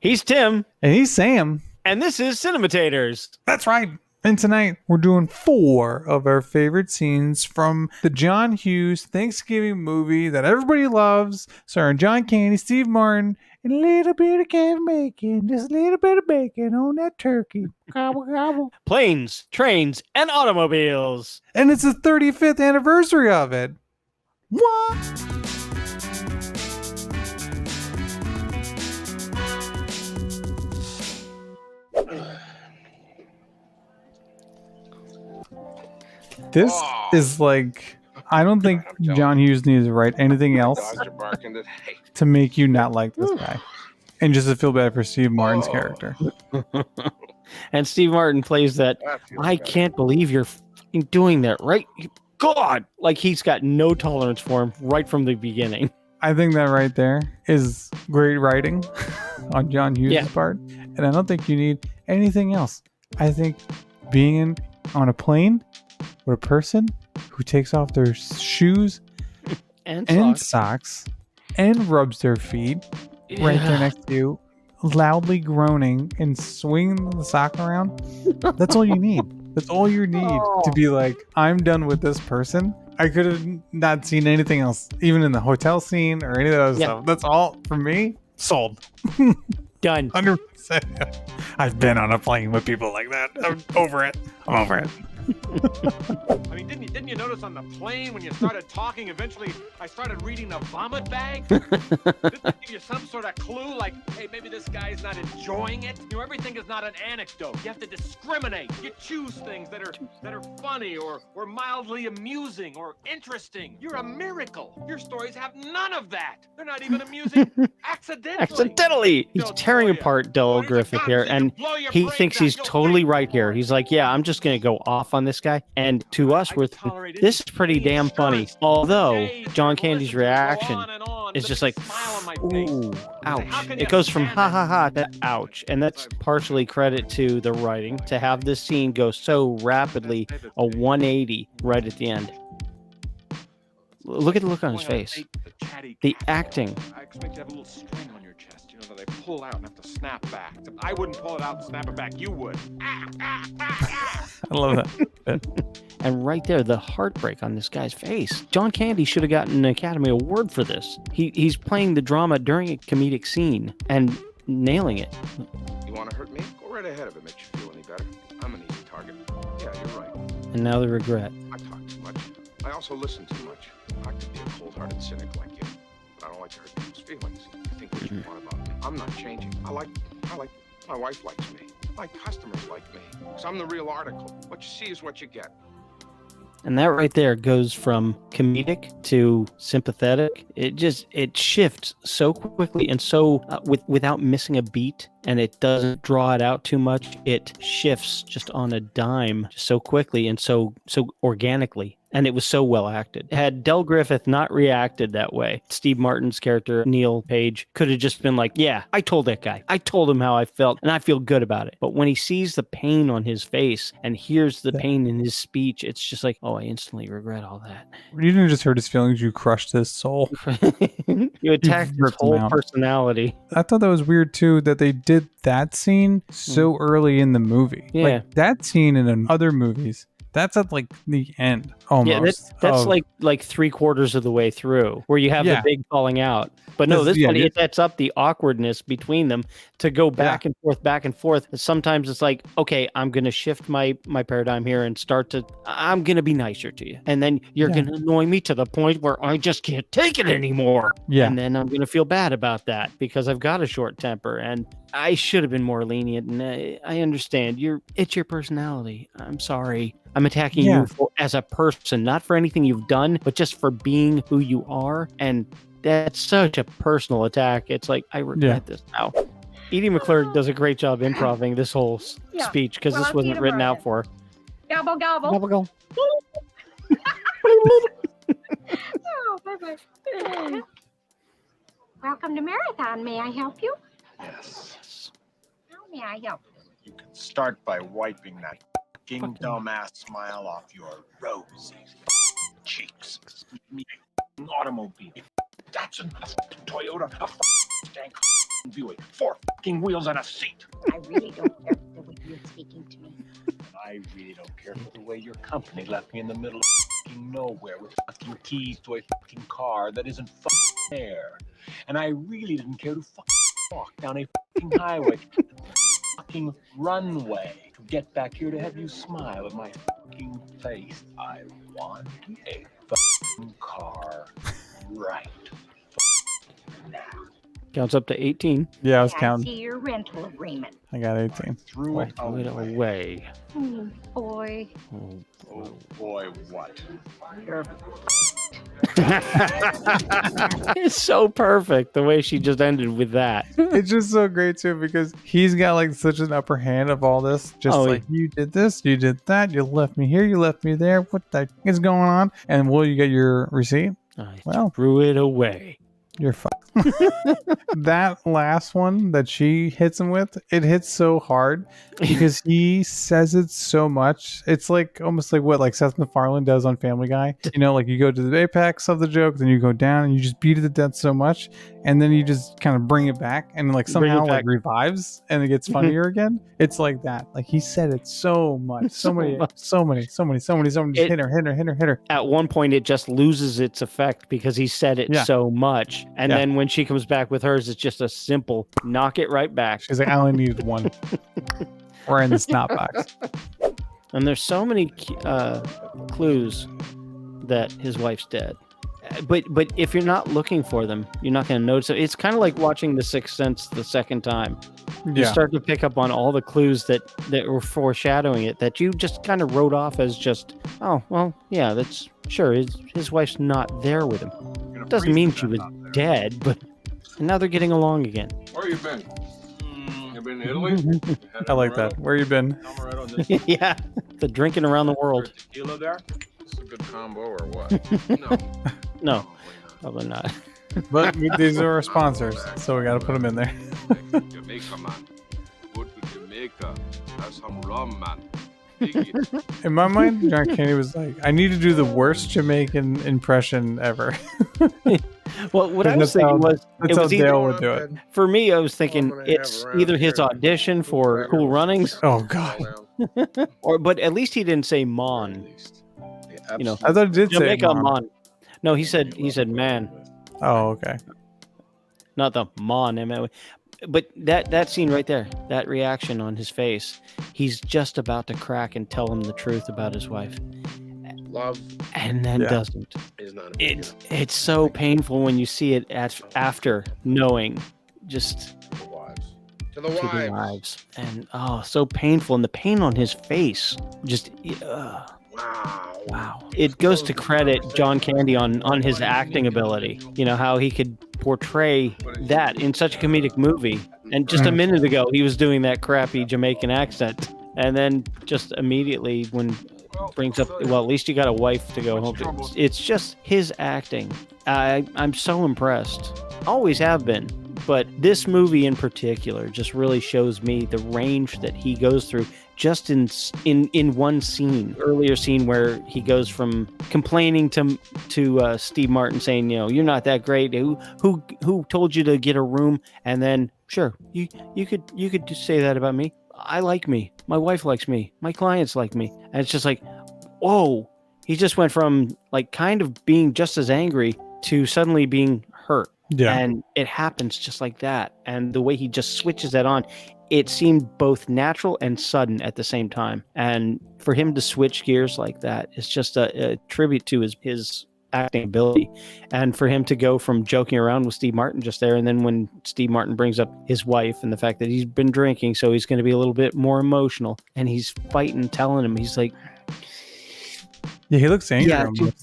He's Tim. And he's Sam. And this is Cinematators. That's right. And tonight we're doing 4 of our favorite scenes from the John Hughes Thanksgiving movie that everybody loves, starring John Candy, Steve Martin, and a little bit of Kevin Bacon. Just a little bit of bacon on that turkey. Gobble, gobble. Planes, trains, and automobiles. And it's the 35th anniversary of it. What? This is like, I don't think John Hughes needs to write anything else to make you not like this guy. And just to feel bad for Steve Martin's character. And Steve Martin plays that, I can't believe you're doing that, right? God! Like he's got no tolerance for him right from the beginning. I think that right there is great writing on John Hughes' part. And I don't think you need anything else. I think being on a plane with a person who takes off their shoes and socks and rubs their feet right there next to you, loudly groaning and swinging the sock around. That's all you need. That's all you need to be like, I'm done with this person. I could have not seen anything else, even in the hotel scene or any of those stuff. That's all for me. Sold. Done. 100%. I've been on a plane with people like that. I'm over it. I'm over it. I mean, didn't you notice on the plane when you started talking, eventually I started reading the vomit bag? Didn't that give you some sort of clue, like, hey, maybe this guy's not enjoying it? You know, everything is not an anecdote. You have to discriminate. You choose things that are funny or mildly amusing or interesting. You're a miracle. Your stories have none of that. They're not even amusing accidentally. He's tearing apart Del Griffith here, and he thinks he's totally right here. He's like, yeah, I'm just going to go off on this guy. And to us, this is pretty damn funny. Although John Candy's reaction is just like, ooh, ouch. It goes from ha ha ha to ouch. And that's partially credit to the writing to have this scene go so rapidly, a 180 right at the end. Look at the look on his face. The acting. I expect you to have a little string on your chest, you know, that they pull out and have to snap back. Except I wouldn't pull it out and snap it back. You would. I love that. And right there, the heartbreak on this guy's face. John Candy should have gotten an Academy Award for this. He's playing the drama during a comedic scene and nailing it. You want to hurt me? Go right ahead if it makes you feel any better. I'm an easy target. Yeah, you're right. And now the regret. I talk too much. I also listen too much. I could be a cold-hearted cynic like you, but I don't like to hurt people's feelings. You think what you want about me. I'm not changing. I like my wife likes me. My customers like me. Because I'm the real article. What you see is what you get. And that right there goes from comedic to sympathetic. It shifts so quickly and so without missing a beat, and it doesn't draw it out too much. It shifts just on a dime so quickly and so organically. And it was so well acted. Had Del Griffith not reacted that way, Steve Martin's character, Neil Page, could have just been like, yeah, I told that guy. I told him how I felt, and I feel good about it. But when he sees the pain on his face and hears the pain in his speech, it's just like, oh, I instantly regret all that. You didn't just hurt his feelings, you crushed his soul. You attacked his whole personality. I thought that was weird, too, that they did that scene so early in the movie. Yeah. Like, that scene in other movies, that's at like the end almost. Yeah, that's like 3/4 of the way through where you have the big falling out. But no, this one, it sets up the awkwardness between them to go back and forth. Sometimes it's like, okay, I'm going to shift my paradigm here and I'm going to be nicer to you. And then you're going to annoy me to the point where I just can't take it anymore. Yeah. And then I'm going to feel bad about that because I've got a short temper and I should have been more lenient. And I understand it's your personality. I'm sorry. I'm attacking you as a person, not for anything you've done, but just for being who you are. And that's such a personal attack. It's like, I regret this now. Edie McClurg does a great job improving this whole speech because this wasn't written out for her. Gobble, gobble. Gobble, gobble. Oh, bye-bye. Welcome to Marathon. May I help you? Yes. How may I help you? You can start by wiping that fucking dumbass smile off your rosy cheeks. Me, an automobile. Datsun, a Toyota, a stank Buick. 4 fucking wheels and a seat. I really don't care the way you're speaking to me. I really don't care for the way your company left me in the middle of fucking nowhere with fucking keys to a fucking car that isn't fucking there. And I really didn't care to fucking walk down a fucking highway, fucking runway to get back here to have you smile at my fucking face. I want a fucking car right now. Counts up to 18. Yeah, I was I counting. see your rental agreement. I got 18. Threw it Throw it away. away. Oh, boy. Oh boy, what? You're It's so perfect the way she just ended with that. It's just so great too because he's got like such an upper hand of all this. Just Oh, like you did this, you did that, you left me here, you left me there. What the is going on? And will you get your receipt? I Well. threw it away. You're fucked. That last one that she hits him with, it hits so hard because he says it so much. It's like almost like what like Seth MacFarlane does on Family Guy. You know, like you go to the apex of the joke, then you go down and you just beat it to death so much, and then you just kind of bring it back and like somehow like revives and it gets funnier again. It's like that. Like he said it so much, so many. Just hit her. At one point, it just loses its effect because he said it so much. And then when she comes back with hers, it's just a simple knock it right back. She's like, I only needed one. We're in the snot box. And there's so many clues that his wife's dead. But if you're not looking for them, you're not going to notice it. It's kind of like watching The Sixth Sense the second time. You start to pick up on all the clues that were foreshadowing it that you just kind of wrote off as just, oh, well, yeah, that's sure. His wife's not there with him. Doesn't mean she was dead, but now they're getting along again. Where you been? You been to Italy? I like that. Where you been? Yeah, the drinking around the world. Tequila there? This is a good combo or what? No, probably not. But these are our sponsors, so we got to put them in there. Jamaica, man. Go to Jamaica. Have some rum, man. In my mind, John Candy was like, I need to do the worst Jamaican impression ever. Well, what I was thinking was, that's how Dale would do it. For me, I was thinking it's either his audition for Cool Runnings. Oh, God. But at least he didn't say Mon. You know, I thought it did say Jamaica Mon. Mon. No, he said man. Oh, okay. Not the Mon. But that scene right there, that reaction on his face, he's just about to crack and tell him the truth about his wife. Love and then doesn't. Is not it's so painful when you see it after knowing just to the wives. And so painful, and the pain on his face just wow. It goes to credit John Candy on his acting ability. You know how he could portray that in such a comedic movie, and just a minute ago he was doing that crappy Jamaican accent, and then just immediately when brings up, well, at least you got a wife to go home to. It's just his acting. I'm so impressed. Always have been. But this movie in particular just really shows me the range that he goes through just in one scene. Earlier scene where he goes from complaining to Steve Martin saying, you know, you're not that great. Who told you to get a room? And then, sure, you could just say that about me. I like me. My wife likes me. My clients like me. And it's just like, whoa. He just went from like kind of being just as angry to suddenly being hurt. Yeah. And it happens just like that. And the way he just switches that on, it seemed both natural and sudden at the same time. And for him to switch gears like that is just a tribute to his acting ability. And for him to go from joking around with Steve Martin just there, and then when Steve Martin brings up his wife and the fact that he's been drinking, so he's going to be a little bit more emotional, and he's fighting, telling him, he's like, yeah, he looks angry.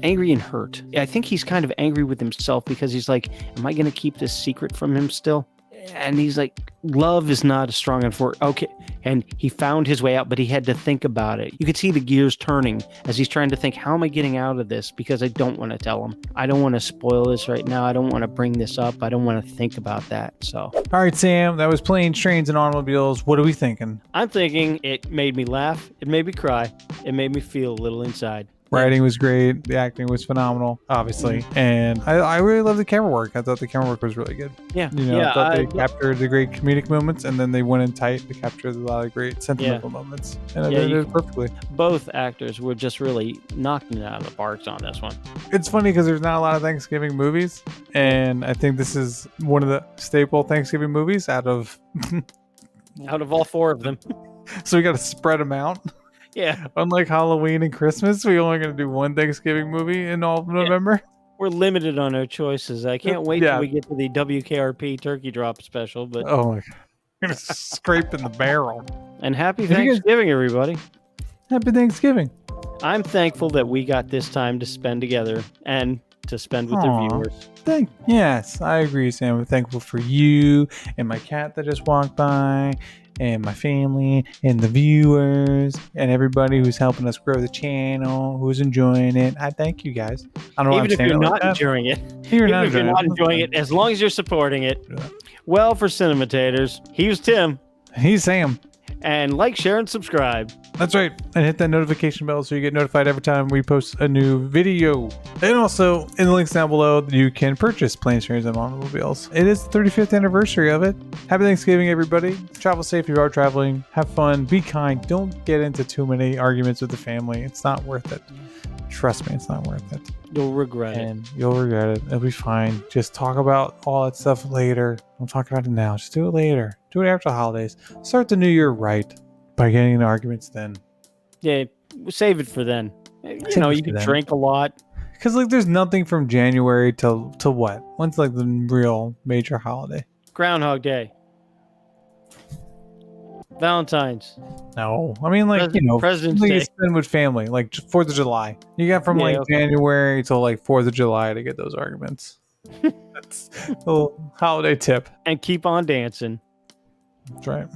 Angry and hurt. I think he's kind of angry with himself because he's like, am I going to keep this secret from him still? And he's like, love is not a strong enough word. Okay. And he found his way out, but he had to think about it. You could see the gears turning as he's trying to think, how am I getting out of this? Because I don't want to tell him. I don't want to spoil this right now. I don't want to bring this up. I don't want to think about that. So. All right, Sam, that was Planes, Trains, and Automobiles. What are we thinking? I'm thinking it made me laugh. It made me cry. It made me feel a little inside. Writing was great. The acting was phenomenal, obviously. And I really love the camera work. I thought the camera work was really good. Yeah. I thought they captured the great comedic moments, and then they went in tight to capture a lot of great sentimental moments. And I did it perfectly. Both actors were just really knocking it out of the parks on this one. It's funny because there's not a lot of Thanksgiving movies, and I think this is one of the staple Thanksgiving movies out of all 4 of them. So we got to spread them out. Yeah. Unlike Halloween and Christmas, we only going to do one Thanksgiving movie in all of November. We're limited on our choices. I can't wait till we get to the WKRP Turkey Drop special. But oh my God, we're gonna scrape in the barrel. And happy Thanksgiving, everybody! Happy Thanksgiving. I'm thankful that we got this time to spend together and to spend with the viewers. Yes, I agree, Sam. I'm thankful for you and my cat that just walked by, and my family, and the viewers, and everybody who's helping us grow the channel, who's enjoying it. I thank you guys. I don't know even if you're not enjoying it. Even if you're not enjoying it, as long as you're supporting it. Yeah. Well, for Cinematators, he's Tim. He's Sam. And like, share, and subscribe. That's right. And hit that notification bell so you get notified every time we post a new video. And also, in the links down below, you can purchase Planes, Trains, and Automobiles. It is the 35th anniversary of it. Happy Thanksgiving, everybody. Travel safe if you are traveling. Have fun. Be kind. Don't get into too many arguments with the family. It's not worth it. Trust me, it's not worth it. You'll regret it. You'll regret it. It'll be fine. Just talk about all that stuff later. Don't talk about it now. Just do it later. Do it after the holidays. Start the new year right by getting into arguments then. Yeah, save it for then. You know, you can drink a lot. Because like, there's nothing from January to what? When's like the real major holiday? Groundhog Day. Valentine's. No, I mean like President's Day. You spend with family, like 4th of July. You got from January till like 4th of July to get those arguments. That's a little holiday tip. And keep on dancing. That's right.